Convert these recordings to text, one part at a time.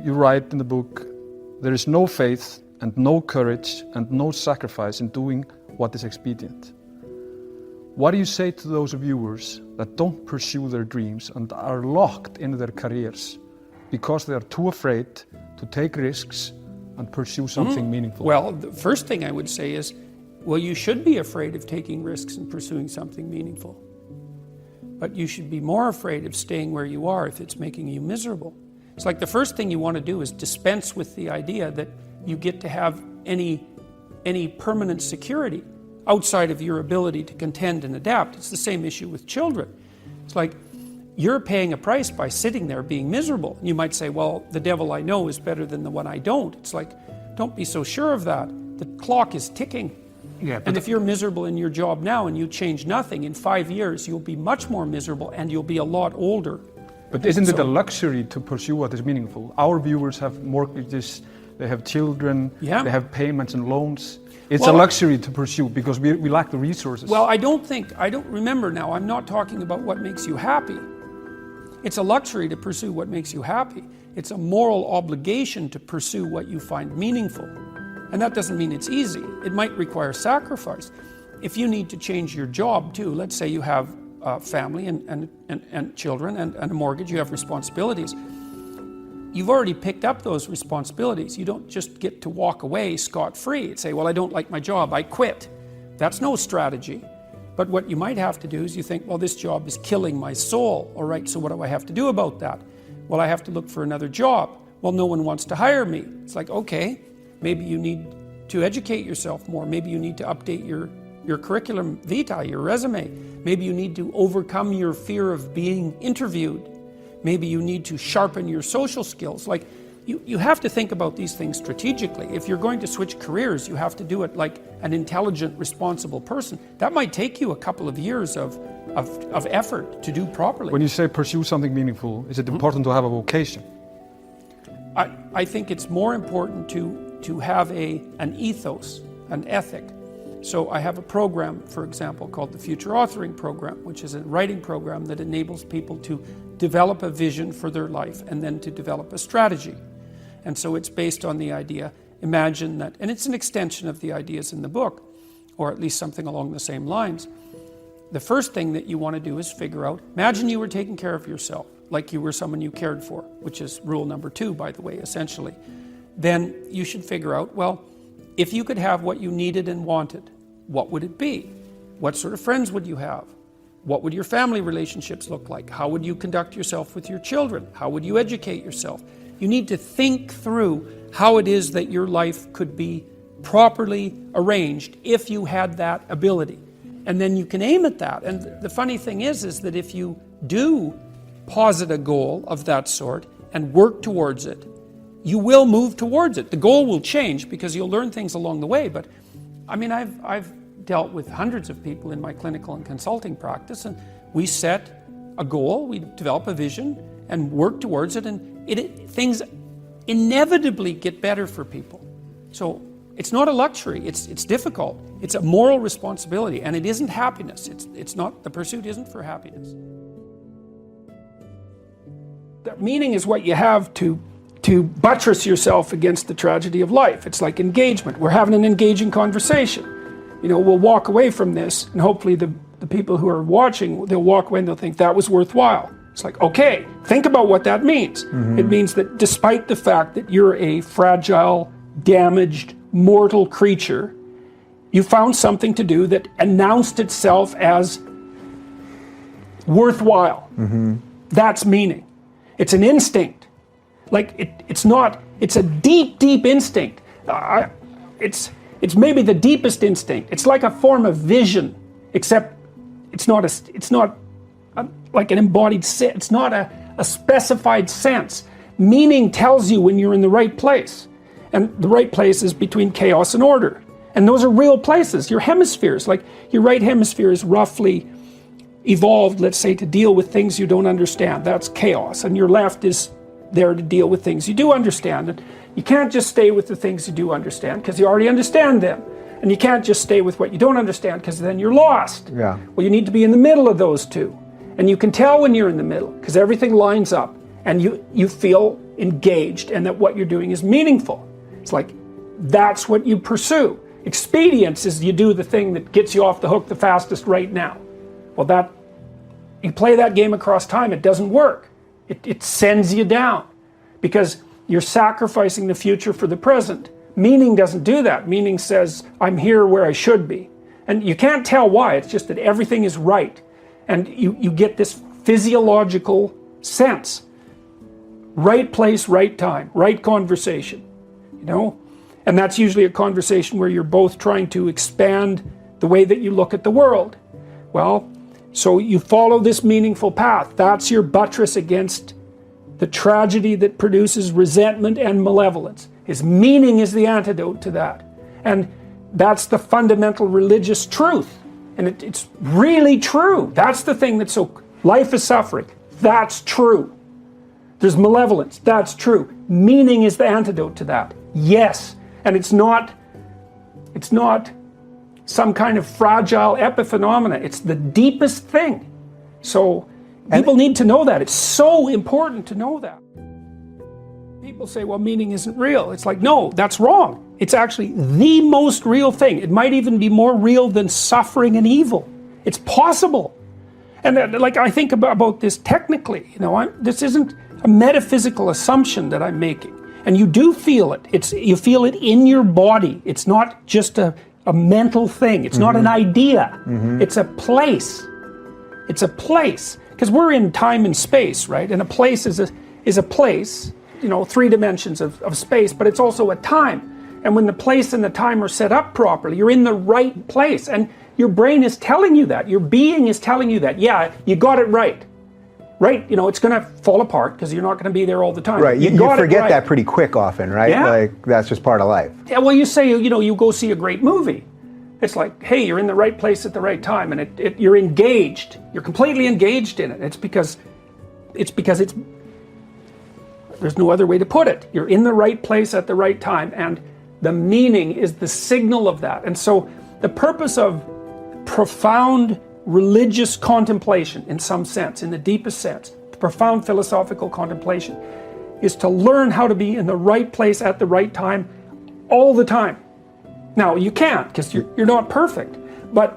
You write in the book, there is no faith and no courage and no sacrifice in doing what is expedient. What do you say to those viewers that don't pursue their dreams and are locked in their careers because they are too afraid to take risks and pursue something meaningful? Well, the first thing I would say is, well, you should be afraid of taking risks and pursuing something meaningful. But you should be more afraid of staying where you are if it's making you miserable. It's like the first thing you want to do is dispense with the idea that you get to have any permanent security outside of your ability to contend and adapt. It's the same issue with children. It's like you're paying a price by sitting there being miserable. You might say, well, the devil I know is better than the one I don't. It's like, don't be so sure of that. The clock is ticking. Yeah, and if you're miserable in your job now and you change nothing, in 5 years you'll be much more miserable and you'll be a lot older. But isn't it a luxury to pursue what is meaningful? Our viewers have mortgages, they have children, they have payments and loans. It's a luxury to pursue because we lack the resources. Well, I don't remember now, I'm not talking about what makes you happy. It's a luxury to pursue what makes you happy. It's a moral obligation to pursue what you find meaningful. And that doesn't mean it's easy. It might require sacrifice. If you need to change your job too, let's say you have a family and children and a mortgage, you have responsibilities. You've already picked up those responsibilities. You don't just get to walk away scot-free and say, well, I don't like my job, I quit. That's no strategy. But what you might have to do is you think, well, this job is killing my soul. All right, so what do I have to do about that? Well, I have to look for another job. Well, no one wants to hire me. It's like, okay, maybe you need to educate yourself more. Maybe you need to update your curriculum vitae, your resume. Maybe you need to overcome your fear of being interviewed. Maybe you need to sharpen your social skills. Like, you have to think about these things strategically. If you're going to switch careers, you have to do it like an intelligent, responsible person. That might take you a couple of years of effort to do properly. When you say pursue something meaningful, is it important to have a vocation? I think it's more important to have an ethos, an ethic. So I have a program, for example, called the Future Authoring Program, which is a writing program that enables people to develop a vision for their life and then to develop a strategy. And so it's based on the idea, imagine that, and it's an extension of the ideas in the book, or at least something along the same lines. The first thing that you want to do is figure out, imagine you were taking care of yourself, like you were someone you cared for, which is rule number 2, by the way, essentially. Then you should figure out, well, if you could have what you needed and wanted, what would it be? What sort of friends would you have? What would your family relationships look like? How would you conduct yourself with your children? How would you educate yourself? You need to think through how it is that your life could be properly arranged if you had that ability. And then you can aim at that. And the funny thing is that if you do posit a goal of that sort and work towards it, you will move towards it. The goal will change because you'll learn things along the way. But I mean, I've dealt with hundreds of people in my clinical and consulting practice, and we set a goal, we develop a vision and work towards it, and things inevitably get better for people. So it's not a luxury, it's difficult. It's a moral responsibility, and it isn't happiness. It's not, the pursuit isn't for happiness. The meaning is what you have to buttress yourself against the tragedy of life. It's like engagement. We're having an engaging conversation. You know, we'll walk away from this, and hopefully the people who are watching, they'll walk away and they'll think that was worthwhile. It's like, okay, think about what that means. It means that despite the fact that you're a fragile, damaged, mortal creature, you found something to do that announced itself as worthwhile. That's meaning. It's an instinct. Like, it's a deep, deep instinct. It's maybe the deepest instinct. It's like a form of vision, except it's not like an embodied sense. It's not a specified sense. Meaning tells you when you're in the right place. And the right place is between chaos and order. And those are real places. Your hemispheres, like your right hemisphere is roughly evolved, let's say, to deal with things you don't understand. That's chaos. And your left is there to deal with things you do understand. And you can't just stay with the things you do understand because you already understand them. And you can't just stay with what you don't understand because then you're lost. Yeah. Well, you need to be in the middle of those two. And you can tell when you're in the middle because everything lines up. and you feel engaged and that what you're doing is meaningful. It's like, that's what you pursue. Expedience is you do the thing that gets you off the hook the fastest right now. Well, you play that game across time, it doesn't work. It sends you down because you're sacrificing the future for the present. Meaning doesn't do that. Meaning says, I'm here where I should be. And you can't tell why, it's just that everything is right. And you get this physiological sense. Right place, right time, right conversation, you know? And that's usually a conversation where you're both trying to expand the way that you look at the world. Well, so you follow this meaningful path. That's your buttress against the tragedy that produces resentment and malevolence. His meaning is the antidote to that. And that's the fundamental religious truth. And it's really true. That's the thing that's so... Life is suffering. That's true. There's malevolence. That's true. Meaning is the antidote to that. Yes. And it's not some kind of fragile epiphenomena. It's the deepest thing. So people need to know that. It's so important to know that. People say, well, meaning isn't real. It's like, no, that's wrong. It's actually the most real thing. It might even be more real than suffering and evil. It's possible. And like, I think about this technically, you know, this isn't a metaphysical assumption that I'm making. And you do feel it. You feel it in your body. It's not just a mental thing. It's not an idea. It's a place. It's a place. Because we're in time and space, right? And a place is a place, you know, 3 dimensions of space, but it's also a time. And when the place and the time are set up properly, you're in the right place. And your brain is telling you that. Your being is telling you that. Yeah, you got it right. Right? You know, it's going to fall apart because you're not going to be there all the time. Right. You forget that pretty quick often, right? Yeah. Like, that's just part of life. Yeah, well, you say, you know, you go see a great movie. It's like, hey, you're in the right place at the right time, and you're engaged. You're completely engaged in it. It's because there's no other way to put it. You're in the right place at the right time, and the meaning is the signal of that. And so the purpose of profound religious contemplation, in some sense, in the deepest sense, profound philosophical contemplation, is to learn how to be in the right place at the right time all the time. Now, you can't, because you're not perfect, but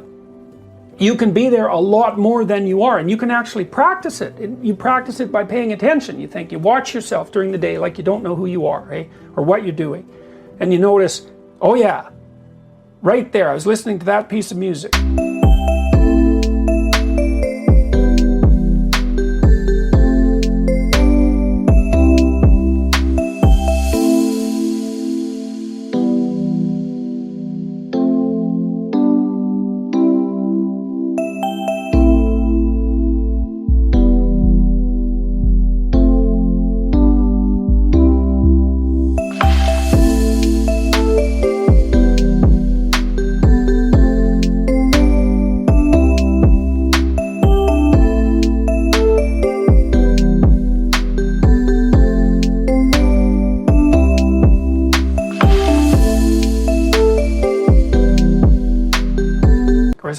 you can be there a lot more than you are, and you can actually practice it. You practice it by paying attention. You watch yourself during the day like you don't know who you are, eh? Or what you're doing. And you notice, oh yeah, right there, I was listening to that piece of music.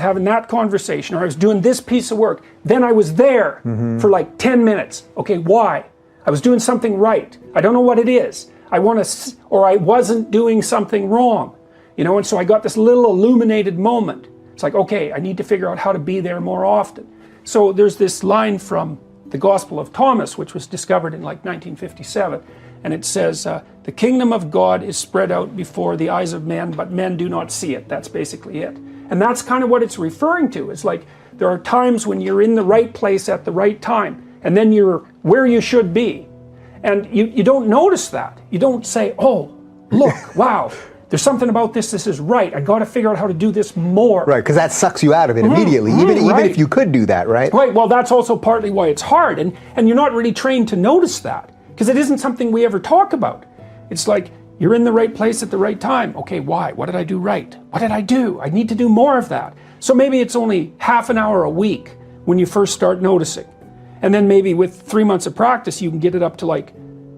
Having that conversation, or I was doing this piece of work, then I was there for like 10 minutes. Okay, why? I was doing something right. I don't know what it is. I wasn't doing something wrong. You know, and so I got this little illuminated moment. It's like, okay, I need to figure out how to be there more often. So there's this line from the Gospel of Thomas, which was discovered in like 1957, and it says, the kingdom of God is spread out before the eyes of men, but men do not see it. That's basically it. And that's kind of what it's referring to. It's like there are times when you're in the right place at the right time, and then you're where you should be. And you don't notice that. You don't say, oh, look, wow, there's something about this is right. I got to figure out how to do this more. Right, because that sucks you out of it immediately, even if you could do that, right? Right, well, that's also partly why it's hard. And you're not really trained to notice that, because it isn't something we ever talk about. It's like, you're in the right place at the right time. Okay, why? What did I do right? What did I do? I need to do more of that. So maybe it's only half an hour a week when you first start noticing. And then maybe with 3 months of practice, you can get it up to like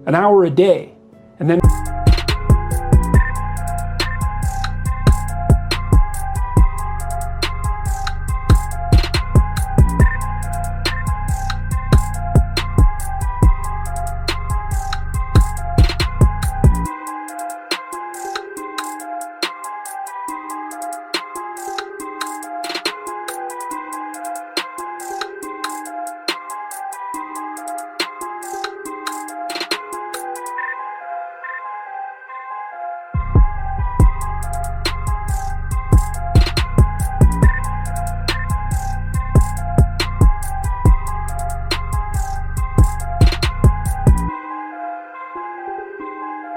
an hour a day. And then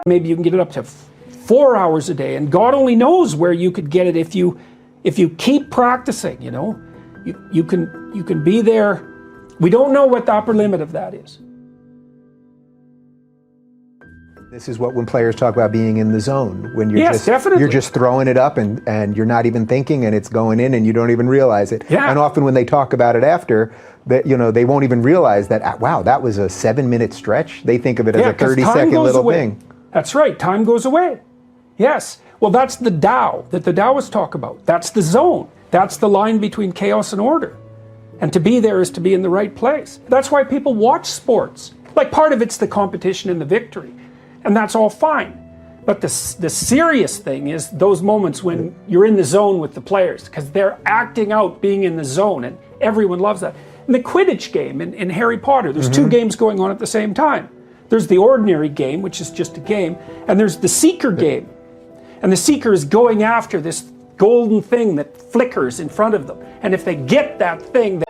Maybe you can get it up to 4 hours a day, and God only knows where you could get it if you keep practicing, you know. You can be there. We don't know what the upper limit of that is. This is what when players talk about being in the zone, when definitely. you're just throwing it up and you're not even thinking and it's going in and you don't even realize it. Yeah. And often when they talk about it after, that they won't even realize that, wow, that was a 7-minute stretch. They think of it as a 30-second little thing. That's right, time goes away. Yes. Well, that's the Tao that the Taoists talk about. That's the zone. That's the line between chaos and order. And to be there is to be in the right place. That's why people watch sports. Like, part of it's the competition and the victory. And that's all fine. But the serious thing is those moments when you're in the zone with the players, because they're acting out being in the zone, and everyone loves that. In the Quidditch game in Harry Potter, there's two games going on at the same time. There's the ordinary game, which is just a game, and there's the Seeker game. And the Seeker is going after this golden thing that flickers in front of them. And if they get that thing,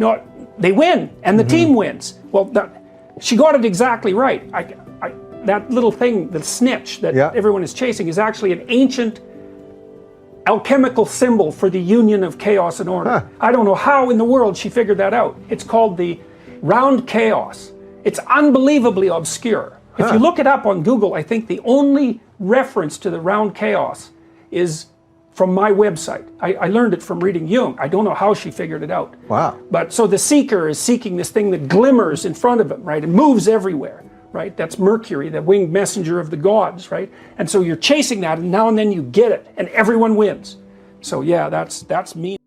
no, they win, and the team wins. Well, she got it exactly right. That little thing, the snitch that everyone is chasing, is actually an ancient alchemical symbol for the union of chaos and order. I don't know how in the world she figured that out. It's called the round chaos. It's unbelievably obscure. If you look it up on Google, I think the only reference to the round chaos is from my website. I learned it from reading Jung. I don't know how she figured it out. Wow. But so the Seeker is seeking this thing that glimmers in front of him, right? It moves everywhere, right? That's Mercury, the winged messenger of the gods, right? And so you're chasing that, and now and then you get it, and everyone wins. So yeah, that's me.